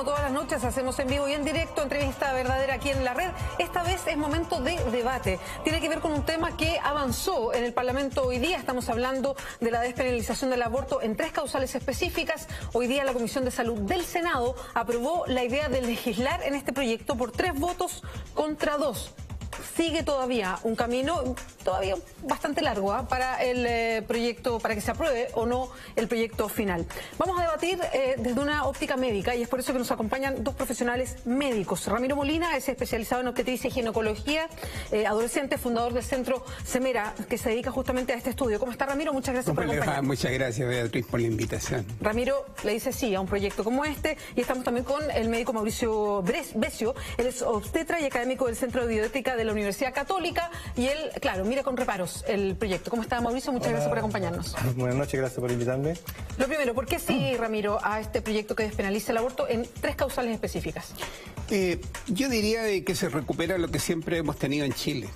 como todas las noches, hacemos en vivo y en directo, entrevista verdadera aquí en la red. Esta vez es momento de debate. Tiene que ver con un tema que avanzó en el Parlamento hoy día. Estamos hablando de la despenalización del aborto en 3 causales específicas. Hoy día la Comisión de Salud del Senado aprobó la idea de legislar en este proyecto por 3 votos contra 2. Sigue todavía un camino todavía bastante largo para el proyecto, para que se apruebe o no el proyecto final. Vamos a debatir desde una óptica médica y es por eso que nos acompañan 2 profesionales médicos. Ramiro Molina es especializado en obstetricia y ginecología, adolescente, fundador del Centro Semera, que se dedica justamente a este estudio. ¿Cómo está, Ramiro? Muchas gracias por acompañarnos. Muchas gracias, Beatriz, por la invitación. Ramiro le dice sí a un proyecto como este y estamos también con el médico Mauricio Besio. Él es obstetra y académico del Centro de Bioética de la Universidad Católica y él, claro, mira con reparos el proyecto. ¿Cómo está, Mauricio? Muchas gracias por acompañarnos. Buenas noches, gracias por invitarme. Lo primero, ¿por qué sí, Ramiro, a este proyecto que despenaliza el aborto en 3 causales específicas? Yo diría de que se recupera lo que siempre hemos tenido en Chile.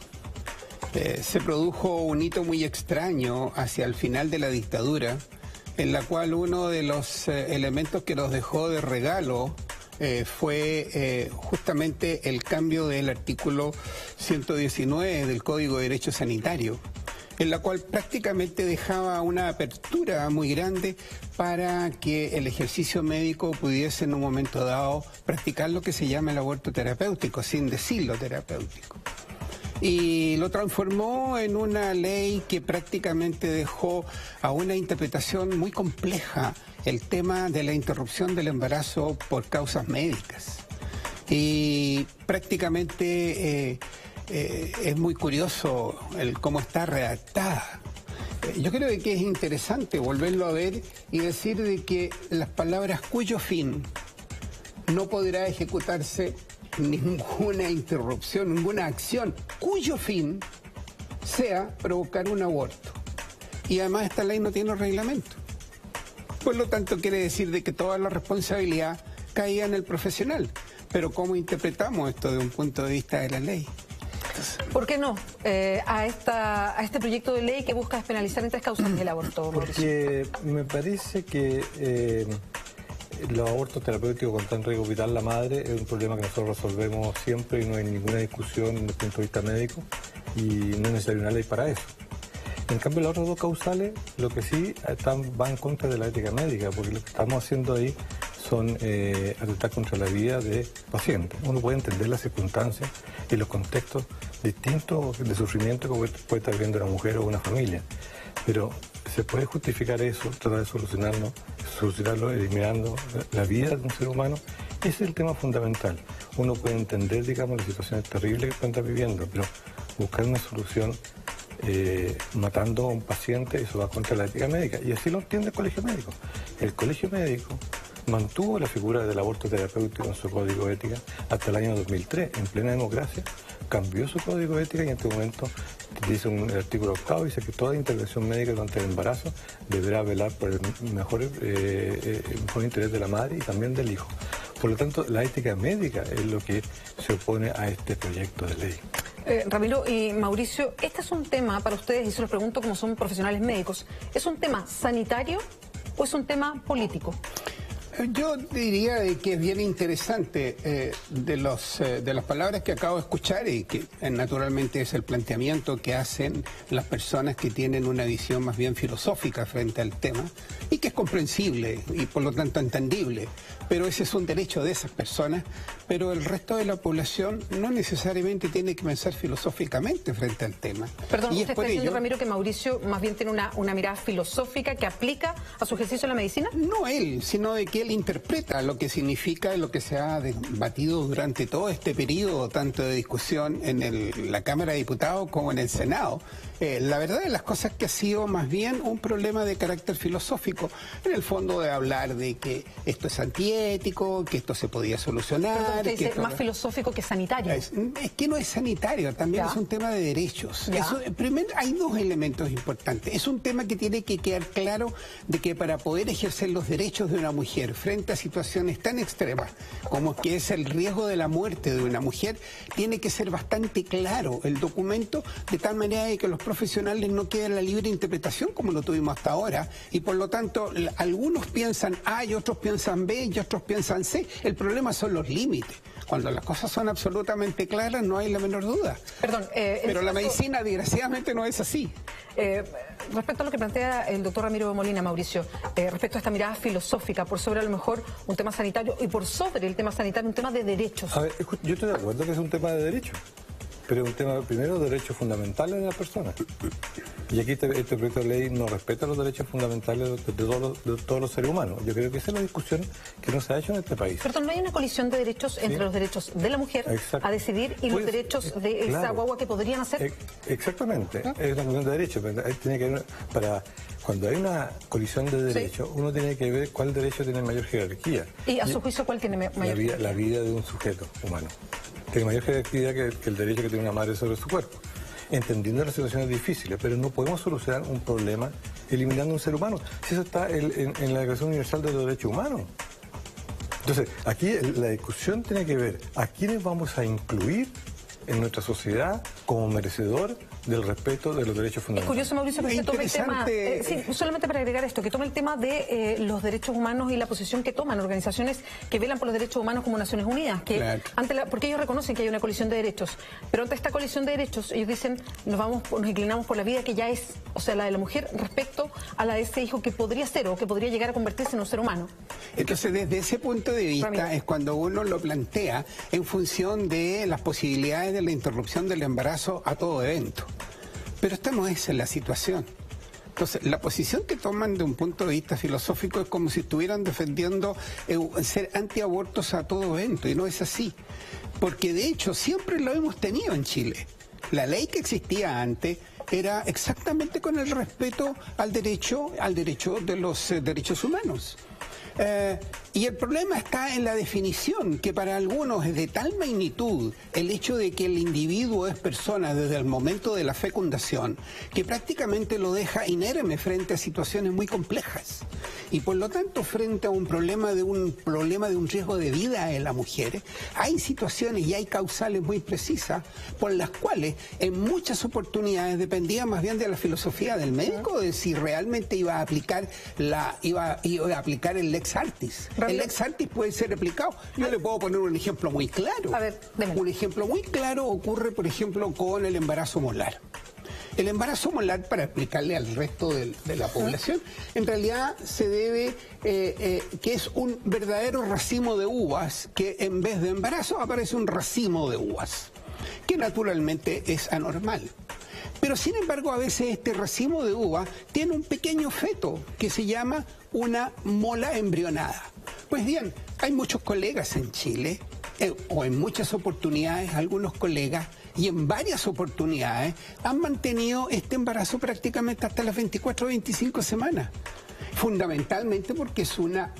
Se produjo un hito muy extraño hacia el final de la dictadura, en la cual uno de los elementos que nos dejó de regalo fue justamente el cambio del artículo 119 del Código de Derecho Sanitario, en la cual prácticamente dejaba una apertura muy grande para que el ejercicio médico pudiese en un momento dado practicar lo que se llama el aborto terapéutico, sin decirlo terapéutico. Y lo transformó en una ley que prácticamente dejó a una interpretación muy compleja el tema de la interrupción del embarazo por causas médicas. Y prácticamente es muy curioso cómo está redactada. Yo creo que es interesante volverlo a ver y decir de que las palabras cuyo fin no podrá ejecutarse ninguna interrupción, ninguna acción cuyo fin sea provocar un aborto. Y además esta ley no tiene reglamento. Por lo tanto, quiere decir de que toda la responsabilidad caía en el profesional. Pero ¿cómo interpretamos esto de un punto de vista de la ley? ¿Por qué no a este proyecto de ley que busca despenalizar en 3 causales el aborto, Mauricio? Porque me parece que los abortos terapéuticos con tan riesgo vital la madre es un problema que nosotros resolvemos siempre y no hay ninguna discusión desde el punto de vista médico y no es necesaria una ley para eso. En cambio, las otras 2 causales, lo que sí van en contra de la ética médica, porque lo que estamos haciendo ahí son atentar contra la vida de pacientes. Uno puede entender las circunstancias y los contextos distintos de sufrimiento que puede estar viviendo una mujer o una familia, pero se puede justificar eso, tratar de solucionarlo eliminando la vida de un ser humano. Ese es el tema fundamental. Uno puede entender, digamos, las situaciones terribles que pueden estar viviendo, pero buscar una solución matando a un paciente, eso va contra la ética médica. Y así lo entiende el Colegio Médico. El Colegio Médico mantuvo la figura del aborto terapéutico en su código de ética hasta el año 2003, en plena democracia. Cambió su código de ética y en este momento dice el artículo 8, dice que toda intervención médica durante el embarazo deberá velar por el mejor interés de la madre y también del hijo. Por lo tanto, la ética médica es lo que se opone a este proyecto de ley. Ramiro y Mauricio, este es un tema para ustedes, y se los pregunto como son profesionales médicos, ¿es un tema sanitario o es un tema político? Yo diría que es bien interesante de las palabras que acabo de escuchar y que naturalmente es el planteamiento que hacen las personas que tienen una visión más bien filosófica frente al tema y que es comprensible y por lo tanto entendible, pero ese es un derecho de esas personas, pero el resto de la población no necesariamente tiene que pensar filosóficamente frente al tema. Perdón, y ¿usted está diciendo, Ramiro, que Mauricio más bien tiene una mirada filosófica que aplica a su ejercicio en la medicina? No él, sino de que él interpreta lo que significa lo que se ha debatido durante todo este periodo, tanto de discusión en la Cámara de Diputados como en el Senado. La verdad de las cosas que ha sido más bien un problema de carácter filosófico, en el fondo de hablar de que esto es antiético, que esto se podía solucionar. Perdón, usted dice más filosófico que sanitario. Es que no es sanitario, también es un tema de derechos. Primero, hay 2 elementos importantes. Es un tema que tiene que quedar claro de que para poder ejercer los derechos de una mujer frente a situaciones tan extremas como que es el riesgo de la muerte de una mujer, tiene que ser bastante claro el documento, de tal manera de que los profesionales no queden a la libre interpretación como lo tuvimos hasta ahora, y por lo tanto algunos piensan A y otros piensan B y otros piensan C. El problema son los límites. Cuando las cosas son absolutamente claras no hay la menor duda. Perdón, pero la medicina desgraciadamente no es así. Respecto a lo que plantea el doctor Ramiro Molina, Mauricio, respecto a esta mirada filosófica, por sobre a lo mejor un tema sanitario y por sobre el tema sanitario un tema de derechos. A ver, yo estoy de acuerdo que es un tema de derechos, pero es un tema, primero, de derechos fundamentales de la persona. Y aquí este proyecto de ley no respeta los derechos fundamentales de todos los seres humanos. Yo creo que esa es la discusión que no se ha hecho en este país. Perdón, ¿no hay una colisión de derechos entre los derechos de la mujer a decidir y los derechos de esa guagua que podrían hacer? Exactamente, es una colisión de derechos. Tiene que haber, cuando hay una colisión de derechos, uno tiene que ver cuál derecho tiene mayor jerarquía. ¿Y a su juicio cuál tiene mayor jerarquía? La vida de un sujeto humano. Tiene mayor jerarquía que el derecho que tiene una madre sobre su cuerpo. Entendiendo las situaciones difíciles, pero no podemos solucionar un problema eliminando un ser humano. Si eso está en la Declaración Universal de los Derechos Humanos. Entonces, aquí la discusión tiene que ver a quiénes vamos a incluir en nuestra sociedad como merecedor del respeto de los derechos fundamentales. Es curioso, Mauricio, que usted tome el tema, sí, solamente para agregar esto, que tome el tema de los derechos humanos y la posición que toman organizaciones que velan por los derechos humanos como Naciones Unidas, que porque ellos reconocen que hay una colisión de derechos, pero ante esta colisión de derechos ellos dicen nos inclinamos por la vida que ya es, o sea, la de la mujer respecto a la de ese hijo que podría ser o que podría llegar a convertirse en un ser humano. Entonces, desde ese punto de vista es cuando uno lo plantea en función de las posibilidades de la interrupción del embarazo a todo evento. Pero esta no es la situación. Entonces, la posición que toman de un punto de vista filosófico es como si estuvieran defendiendo ser antiabortos a todo evento, y no es así. Porque de hecho siempre lo hemos tenido en Chile. La ley que existía antes era exactamente con el respeto al derecho de los derechos humanos. Y el problema está en la definición, que para algunos es de tal magnitud el hecho de que el individuo es persona desde el momento de la fecundación, que prácticamente lo deja inerme frente a situaciones muy complejas. Y por lo tanto, frente a un problema de un riesgo de vida en la mujer, hay situaciones y hay causales muy precisas por las cuales en muchas oportunidades dependía más bien de la filosofía del médico, de si realmente iba a aplicar el lex artis. El lex artis puede ser aplicado. Yo le puedo poner un ejemplo muy claro. A ver, un ejemplo muy claro ocurre, por ejemplo, con el embarazo molar. El embarazo molar, para explicarle al resto de la población, en realidad se debe que es un verdadero racimo de uvas, que en vez de embarazo aparece un racimo de uvas, que naturalmente es anormal. Pero sin embargo, a veces este racimo de uva tiene un pequeño feto que se llama una mola embrionada. Pues bien, hay muchos colegas en Chile, o en muchas oportunidades algunos colegas, y en varias oportunidades han mantenido este embarazo prácticamente hasta las 24 o 25 semanas. Fundamentalmente porque es una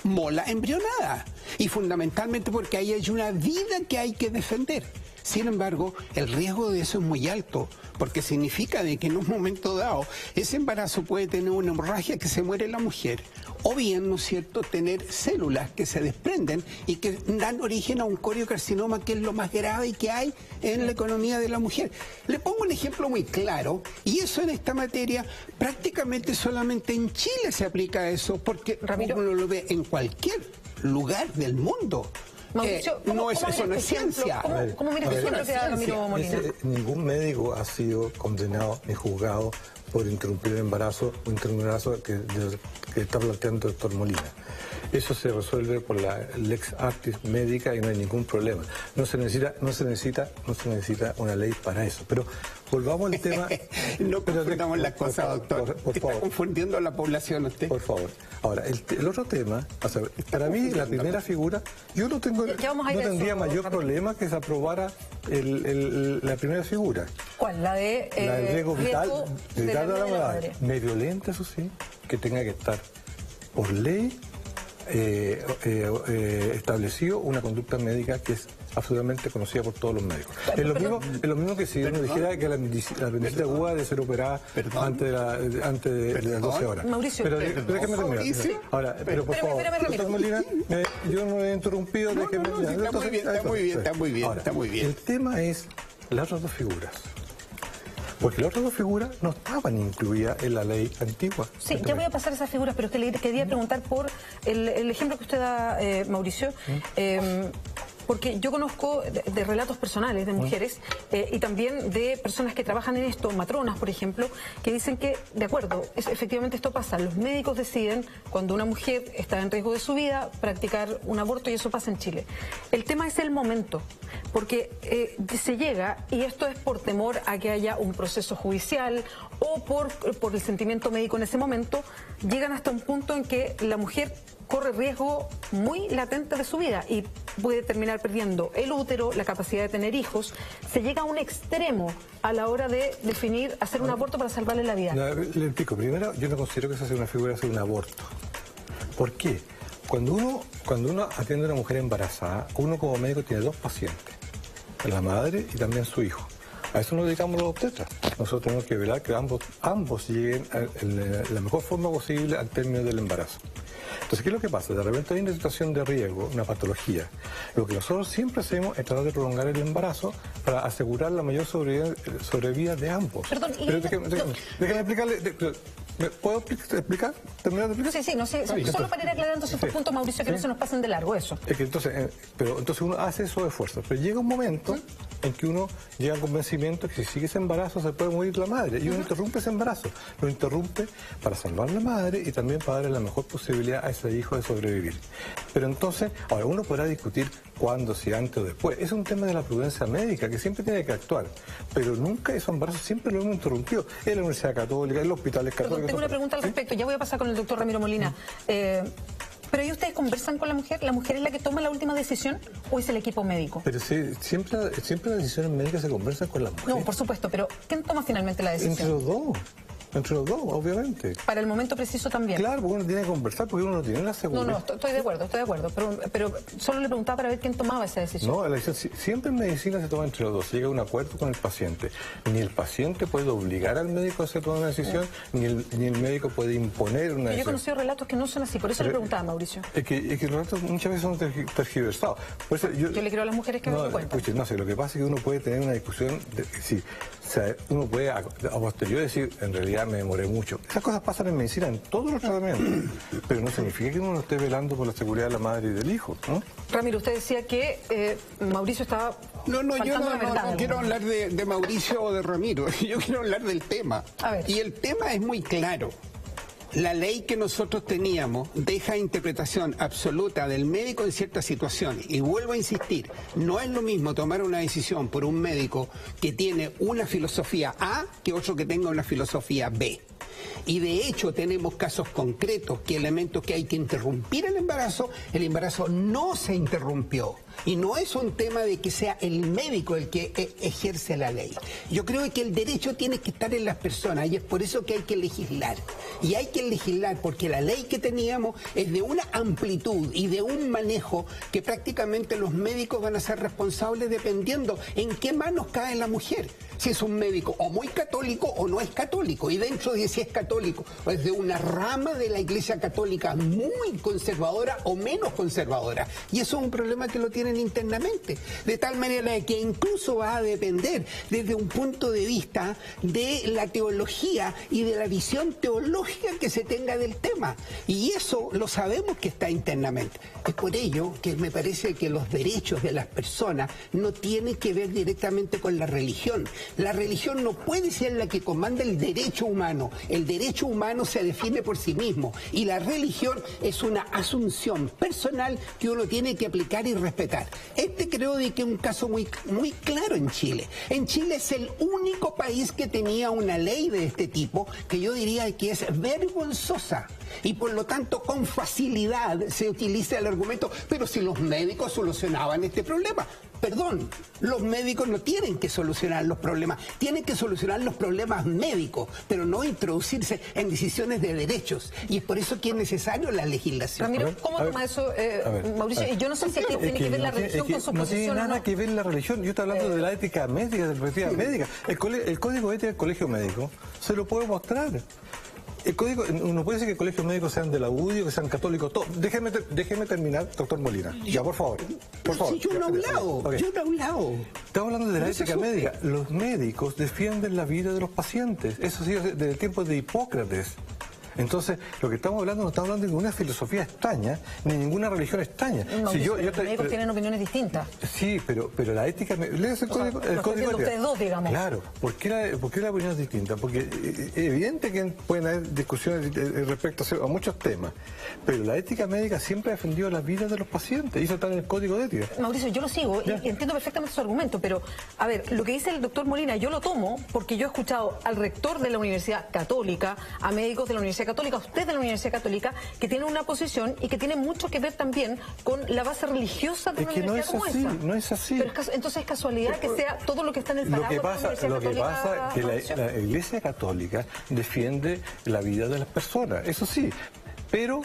mola embrionada y fundamentalmente porque ahí hay una vida que hay que defender. Sin embargo, el riesgo de eso es muy alto, porque significa de que en un momento dado ese embarazo puede tener una hemorragia que se muere la mujer, o bien, ¿no es cierto?, tener células que se desprenden y que dan origen a un coriocarcinoma, que es lo más grave que hay en la economía de la mujer. Le pongo un ejemplo muy claro, y eso en esta materia prácticamente solamente en Chile se aplica eso, porque uno lo ve en cualquier lugar del mundo. Mauricio, eso no es ciencia. ¿Cómo mira este ejemplo que da Ramiro Molina? Ningún médico ha sido condenado ni juzgado por interrumpir el embarazo o interrumpir el embarazo que está planteando el doctor Molina. Eso se resuelve por la lex artis médica y no hay ningún problema. No se necesita una ley para eso. Pero volvamos al tema. No confundamos las cosas, doctor. Está confundiendo a la población usted. Por favor. Ahora, el otro tema, o sea, para mí la primera figura, yo no tendría mayor problema que se aprobara la primera figura. ¿Cuál? La de del riesgo vital de la madre. Me violenta, eso sí, que tenga que estar por ley establecido una conducta médica que es absolutamente conocida por todos los médicos. Es lo mismo que si uno dijera que la apendicitis aguda debe ser operada antes de las 12 horas. Mauricio, pero déjame terminar. Ahora, pero por favor, doctor Molina, yo no he interrumpido. Está muy bien. El tema es las otras dos figuras. Porque las otras dos figuras no estaban incluidas en la ley antigua. Sí, ya voy a pasar esas figuras, pero es que le quería preguntar por el ejemplo que usted da, Mauricio. Porque yo conozco de relatos personales de mujeres y también de personas que trabajan en esto, matronas, por ejemplo, que dicen que, de acuerdo, efectivamente esto pasa. Los médicos deciden, cuando una mujer está en riesgo de su vida, practicar un aborto, y eso pasa en Chile. El tema es el momento, porque se llega, y esto es por temor a que haya un proceso judicial o por el sentimiento médico en ese momento, llegan hasta un punto en que la mujer corre riesgo muy latente de su vida y puede terminar perdiendo el útero, la capacidad de tener hijos. Se llega a un extremo a la hora de definir hacer un aborto para salvarle la vida. Le explico. Primero, yo no considero que esa sea una figura de hacer un aborto. ¿Por qué? Cuando uno atiende a una mujer embarazada, uno como médico tiene dos pacientes, la madre y también su hijo. A eso nos dedicamos los obstetras. Nosotros tenemos que velar que ambos lleguen la mejor forma posible al término del embarazo. Entonces, ¿qué es lo que pasa? De repente hay una situación de riesgo, una patología. Lo que nosotros siempre hacemos es tratar de prolongar el embarazo para asegurar la mayor sobrevida de ambos. Perdón, pero déjame explicarle. ¿Me puedo explicar? ¿Terminar de explicar? Sí, no sé. Solo para ir aclarando esos puntos, Mauricio, que no se nos pasen de largo, eso. Es que entonces uno hace esos esfuerzos, pero llega un momento en que uno llega al convencimiento que si sigue ese embarazo se puede morir la madre, y uno interrumpe ese embarazo. Lo interrumpe para salvar a la madre y también para darle la mejor posibilidad a ese hijo de sobrevivir. Pero entonces, ahora uno podrá discutir cuándo, si antes o después. Es un tema de la prudencia médica que siempre tiene que actuar, pero nunca esos embarazos siempre lo hemos interrumpido. En la Universidad Católica, en los hospitales católicos. Tengo una pregunta al respecto, ya voy a pasar con el doctor Ramiro Molina. ¿Pero ahí ustedes conversan con la mujer? ¿La mujer es la que toma la última decisión o es el equipo médico? Pero sí, siempre las decisiones médicas se conversan con la mujer. No, por supuesto, pero ¿quién toma finalmente la decisión? Entre los dos, obviamente. Para el momento preciso también. Claro, porque uno tiene que conversar, porque uno no tiene la seguridad. No, estoy de acuerdo, pero solo le preguntaba para ver quién tomaba esa decisión. No, la decisión siempre en medicina se toma entre los dos, se llega a un acuerdo con el paciente. Ni el paciente puede obligar al médico a hacer toda una decisión, ni el médico puede imponer una decisión. Yo he conocido relatos que no son así, por eso le preguntaba a Mauricio. Es que los relatos muchas veces son tergiversados. Por eso yo le creo a las mujeres que me lo cuentan. No sé, lo que pasa es que uno puede tener una discusión, uno puede a posteriori decir, en realidad me demoré mucho. Esas cosas pasan en medicina, en todos los tratamientos, pero no significa que uno no esté velando por la seguridad de la madre y del hijo, ¿no? Ramiro, usted decía que Mauricio estaba... Yo no quiero hablar de Mauricio o de Ramiro, yo quiero hablar del tema. A ver. Y el tema es muy claro. La ley que nosotros teníamos deja interpretación absoluta del médico en ciertas situaciones. Y vuelvo a insistir, no es lo mismo tomar una decisión por un médico que tiene una filosofía A que otro que tenga una filosofía B. Y de hecho tenemos casos concretos que elementos que hay que interrumpir el embarazo no se interrumpió. Y no es un tema de que sea el médico el que ejerce la ley. Yo creo que el derecho tiene que estar en las personas y es por eso que hay que legislar. Y hay que legislar porque la ley que teníamos es de una amplitud y de un manejo que prácticamente los médicos van a ser responsables dependiendo en qué manos cae la mujer. Si es un médico o muy católico o no es católico. Y dentro de si es católico o es de una rama de la Iglesia Católica muy conservadora o menos conservadora. Y eso es un problema que lo tienen internamente. De tal manera que incluso va a depender desde un punto de vista de la teología y de la visión teológica que se tenga del tema. Y eso lo sabemos que está internamente. Es por ello que me parece que los derechos de las personas no tienen que ver directamente con la religión. La religión no puede ser la que comanda el derecho humano. El derecho humano se define por sí mismo y la religión es una asunción personal que uno tiene que aplicar y respetar. Creo que es un caso muy claro en Chile. En Chile es el único país que tenía una ley de este tipo que yo diría que es vergonzosa. Y por lo tanto con facilidad se utiliza el argumento, pero si los médicos solucionaban este problema. Perdón, los médicos no tienen que solucionar los problemas, tienen que solucionar los problemas médicos, pero no introducirse en decisiones de derechos. Y es por eso que es necesario la legislación. Ramiro, ¿cómo toma eso, Mauricio? Yo no sé si aquí tiene que ver la religión con su posición. No tiene nada que ver la religión. Yo estoy hablando de la ética médica, de la perspectiva médica. El código de ética del colegio médico se lo puedo mostrar. El código, no puede ser que colegios médicos sean de la UDI o que sean católicos. Déjeme terminar, doctor Molina. Ya, por favor. Por favor. Sí, yo no he hablado. Okay. Yo no he hablado. Estamos hablando de la ética médica. Los médicos defienden la vida de los pacientes. Eso sí, desde el tiempo de Hipócrates. Entonces, lo que estamos hablando, no estamos hablando de ninguna filosofía extraña, ni ninguna religión extraña. No, los médicos tienen opiniones distintas. Sí, pero la ética... ¿Lees el código de ética? Ustedes dos, digamos. Claro. ¿Por qué la opinión es distinta? Porque es evidente que pueden haber discusiones respecto a muchos temas, pero la ética médica siempre ha defendido la vida de los pacientes, y eso está en el código de ética. Mauricio, yo lo sigo y entiendo perfectamente su argumento, pero, a ver, lo que dice el doctor Molina, yo lo tomo porque yo he escuchado al rector de la Universidad Católica, a médicos de la Universidad Católica, a usted de la Universidad Católica, que tiene una posición y que tiene mucho que ver también con la base religiosa de una universidad como esa. No es así. Pero entonces es casualidad que sea todo lo que está en el paraguas lo que pasa es que la Iglesia Católica defiende la vida de las personas, eso sí, pero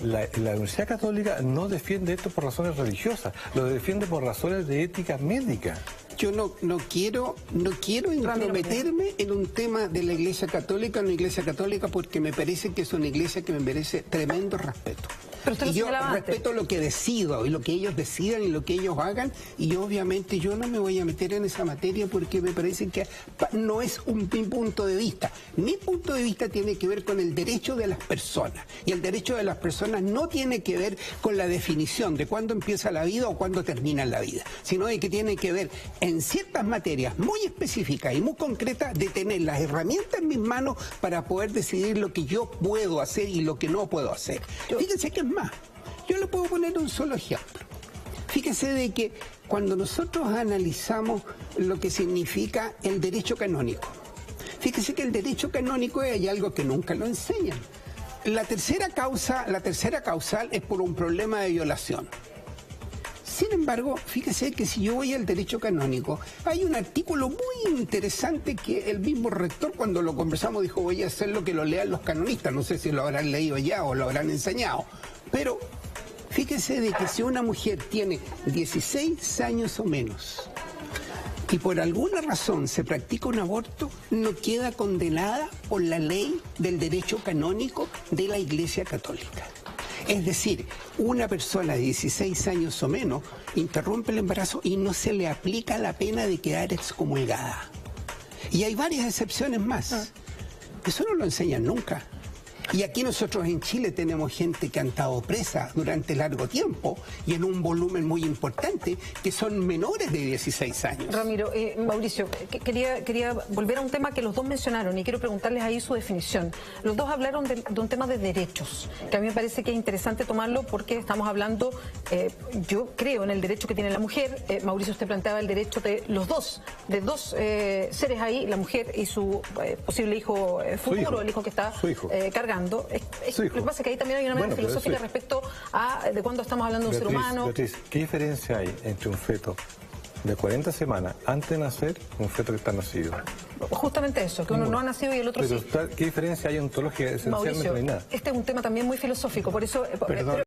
la Universidad Católica no defiende esto por razones religiosas, lo defiende por razones de ética médica. Yo no quiero intrometerme en un tema de la Iglesia Católica, una Iglesia Católica, porque me parece que es una iglesia que me merece tremendo respeto. Y yo respeto lo que decido y lo que ellos decidan y lo que ellos hagan, y obviamente yo no me voy a meter en esa materia porque me parece que no es mi punto de vista. Mi punto de vista tiene que ver con el derecho de las personas, y el derecho de las personas no tiene que ver con la definición de cuándo empieza la vida o cuándo termina la vida, sino de que tiene que ver en ciertas materias muy específicas y muy concretas de tener las herramientas en mis manos para poder decidir lo que yo puedo hacer y lo que no puedo hacer. Fíjense que es más, yo le puedo poner un solo ejemplo. Fíjese de que cuando nosotros analizamos lo que significa el derecho canónico, fíjese que el derecho canónico hay algo que nunca lo enseñan. La tercera causal es por un problema de violación. Sin embargo, fíjese que si yo voy al derecho canónico, hay un artículo muy interesante que el mismo rector, cuando lo conversamos, dijo: voy a hacer lo que lo lean los canonistas. No sé si lo habrán leído ya o lo habrán enseñado. Pero fíjese de que si una mujer tiene 16 años o menos y por alguna razón se practica un aborto, no queda condenada por la ley del derecho canónico de la Iglesia Católica. Es decir, una persona de 16 años o menos interrumpe el embarazo y no se le aplica la pena de quedar excomulgada. Y hay varias excepciones más. Eso no lo enseñan nunca. Y aquí nosotros en Chile tenemos gente que ha estado presa durante largo tiempo y en un volumen muy importante, que son menores de 16 años. Ramiro, Mauricio, quería volver a un tema que los dos mencionaron y quiero preguntarles ahí su definición. Los dos hablaron de un tema de derechos, que a mí me parece que es interesante tomarlo porque estamos hablando, yo creo, en el derecho que tiene la mujer. Mauricio, usted planteaba el derecho de los dos, seres ahí, la mujer y su posible hijo futuro, el hijo que está cargando. Lo que pasa es que ahí también hay una manera filosófica respecto a de cuándo estamos hablando de un ser humano. Beatriz, ¿qué diferencia hay entre un feto de 40 semanas antes de nacer y un feto que está nacido? Justamente eso, que uno no ha nacido y el otro sí. ¿Qué diferencia hay ontológica? Esencialmente Mauricio, no hay nada. Este es un tema también muy filosófico, por eso...